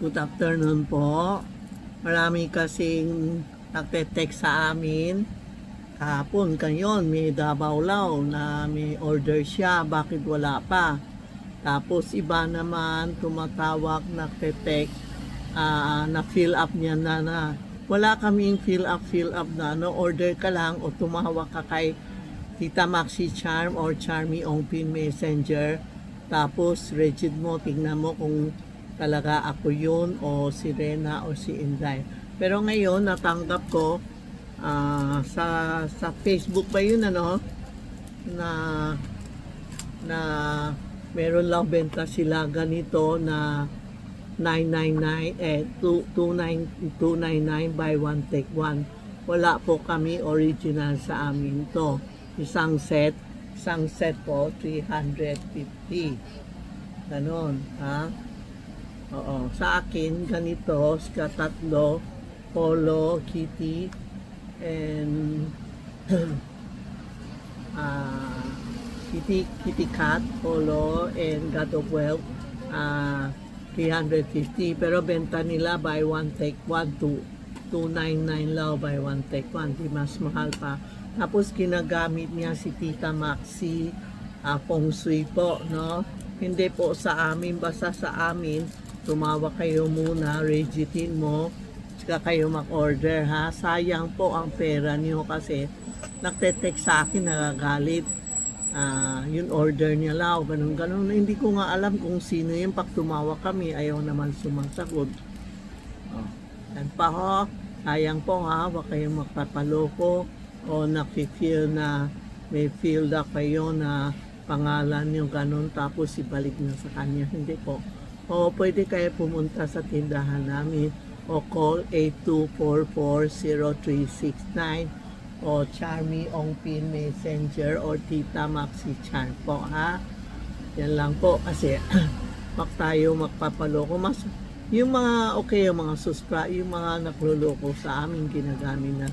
Good afternoon po. Marami kasing nagte-text sa amin. Kahapon kanyon may Davao na may order siya. Bakit wala pa? Tapos iba naman tumatawag, nagte-text na fill up niya na. Wala kaming fill up na order ka lang o tumawag ka kay Tita Maxi Charm or Charmy on Pin Messenger. Tapos regid mo, tingnan mo kung talaga ako yun o si Rena o si Inday. Pero ngayon natanggap ko sa Facebook ba yun na meron lang benta sila ganito na 299 buy one take one. Wala po kami original sa amin to. Isang set po 350. Ganon, ha? Oo, sa akin ganito, tatlo, Polo, Kitty, and Kitty Cat, Polo, and God of Wealth, 350. Pero benta nila buy one take one, 299 lang buy one take one, di mas mahal pa. Tapos ginagamit niya si Tita Maxi Feng Shui po, no? Hindi po sa amin, basta sa amin. Tumawag kayo muna, regitin mo, saka kayo mag-order, ha. Sayang po ang pera niyo kasi nagte-text sa akin, nagagalit. Yung order niya lang, ganun. Hindi ko nga alam kung sino yun. Pag tumawag kami, ayaw naman sumasagot. Yan pa ho, sayang po ha, wag kayong magpapaloko o nakifeel na may feel na kayo na pangalan nyo ganun tapos ibalik na sa kanya. Hindi po. O pwede kayo pumunta sa tindahan namin o call 82440369 o Charmy on Pin Messenger o Tita Maxi Charm po, ha. Yan lang po kasi wag tayo magpapaloko. Mas yung mga yung mga yung mga nagluloko sa amin ginagamit ng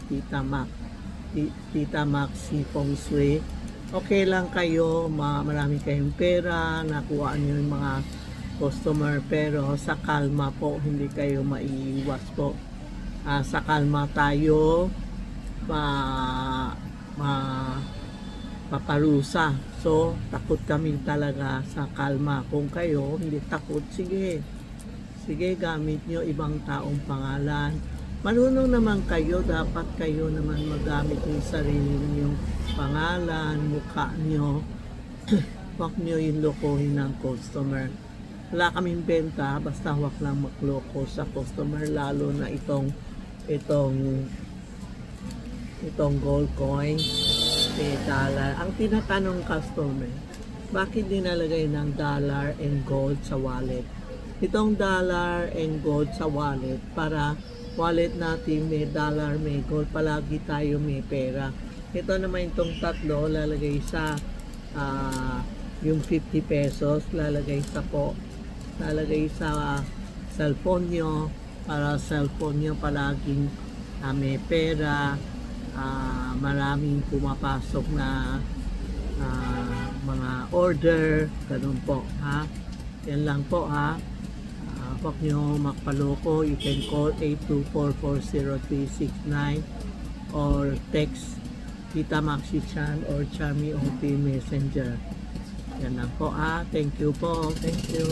Tita Maxi Feng Shui. Okay lang kayo, marami kayong pera, nakuha nyo yung mga customer, pero sa kalma po, hindi kayo maiiwas po. Sa kalma tayo paparusa. So, takot kami talaga sa kalma. Kung kayo hindi takot, sige, gamit nyo ibang taong pangalan. Marunong naman kayo, dapat kayo naman magamit yung sarili ninyong pangalan, mukha nyo. Huwag nyo yung lokohin ng customer. Wala kaming benta, basta huwag lang magloko sa customer, lalo na itong gold coin, dollar. Ang tinatanong customer, bakit dinalagay ng dollar and gold sa wallet? Itong dollar and gold sa wallet, para wallet natin may dollar, may gold, palagi tayo may pera. Ito naman itong tatlo, lalagay sa yung 50 pesos, lalagay sa cellphone nyo, para cellphone nyo palaging may pera, maraming pumapasok na mga order, ganun po, ha. Yan lang po, ha. Huwag nyo magpaloko. You can call 82440369 or text Tita Maxi Chan or Charmy on Pin Messenger. Yan lang po, ha. Thank you po. Thank you.